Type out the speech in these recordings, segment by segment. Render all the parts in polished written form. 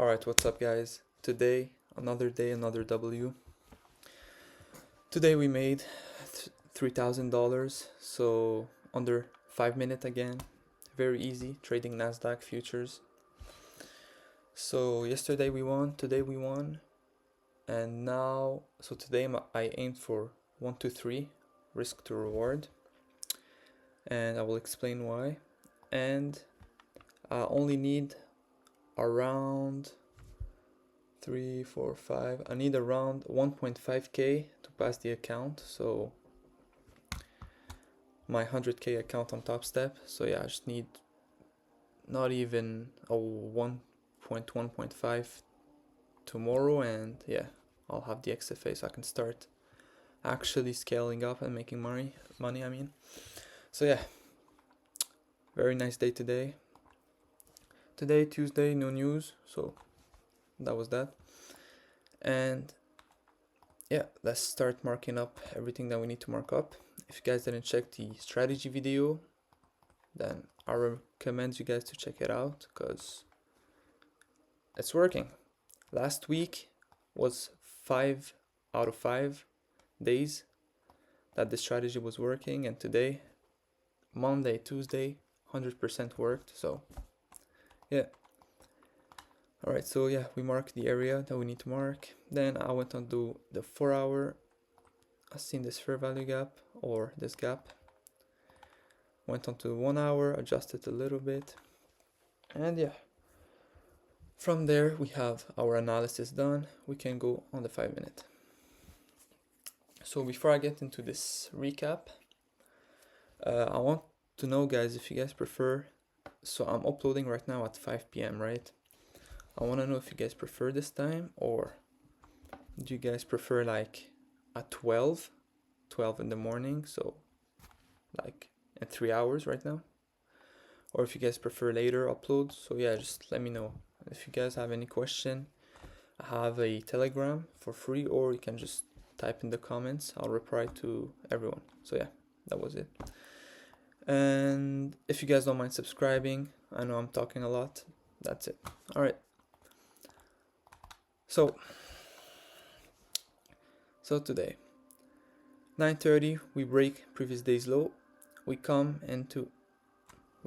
Alright, what's up guys? Today, another day, another W. Today we made $3,000, so under 5 minutes again. Very easy, trading NASDAQ futures. So yesterday we won, today we won. And now, so today I aimed for 1, 2, 3, risk to reward. And I will explain why. And I only need around 3, 4, 5. I need around 1.5k to pass the account, so my 100k account on Top Step. So yeah, I just need not even a 1.1.5 tomorrow, and yeah, I'll have the XFA so I can start actually scaling up and making money. So yeah, very nice day today. Today, Tuesday, no news, so that was that. And yeah, let's start marking up everything that we need to mark up. If you guys didn't check the strategy video, then I recommend you guys to check it out because it's working. Last week was 5 out of 5 days that the strategy was working, and today, Monday, Tuesday, 100% worked. So yeah. Alright, so yeah, we marked the area that we need to mark. Then I went on to the 4 hour. I seen this fair value gap or this gap. Went on to 1 hour, adjusted a little bit. And yeah, from there we have our analysis done. We can go on the 5 minute. So before I get into this recap, I want to know guys if you guys prefer, so I'm uploading right now at 5 p.m. right? I want to know if you guys prefer this time, or do you guys prefer like at 12 in the morning, so like in 3 hours right now, or if you guys prefer later upload. So yeah, just let me know. If you guys have any question, I have a Telegram for free, or you can just type in the comments. I'll reply to everyone. So yeah, that was it. And if you guys don't mind subscribing, I know I'm talking a lot. That's it. All right. So today, 9:30, we break previous day's low. We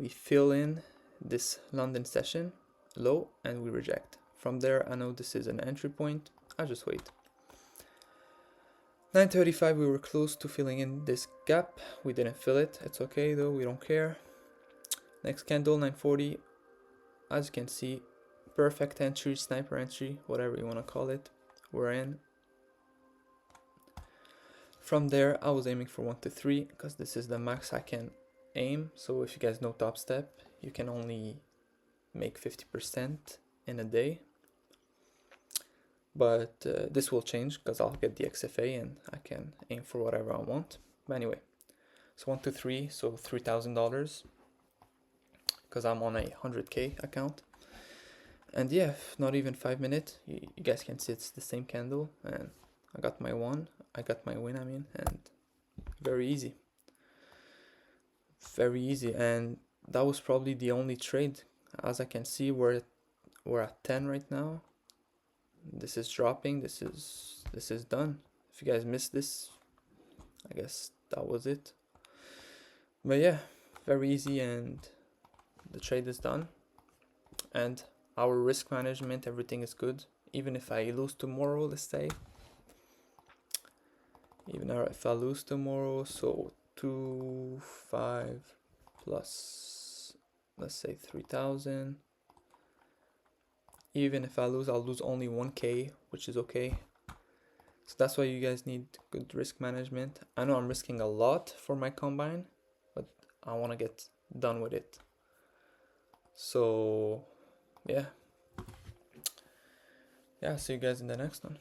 fill in this London session low, and we reject. From there, I know this is an entry point. I just wait. 9:35, we were close to filling in this gap. We didn't fill it. It's okay though. We don't care. Next candle, 9:40. As you can see, perfect entry, sniper entry, whatever you want to call it. We're in. From there, I was aiming for 1 to 3 because this is the max I can aim. So if you guys know Top Step, you can only make 50% in a day. But this will change because I'll get the XFA and I can aim for whatever I want. But anyway, so 1 to 3, so $3,000 because I'm on a 100k account. And yeah, not even 5 minutes, you guys can see it's the same candle, and I got my win, and very easy. And that was probably the only trade. As I can see, we're at 10 right now. This is dropping. This is done. If you guys missed this, I guess that was it. But yeah, very easy, and the trade is done. And our risk management, everything is good. Even if I lose tomorrow, let's say. Even if I lose tomorrow, so 2, 5 plus, let's say 3,000. Even if I lose, I'll lose only 1k, which is okay. So that's why you guys need good risk management. I know I'm risking a lot for my combine, but I want to get done with it. So yeah, see you guys in the next one.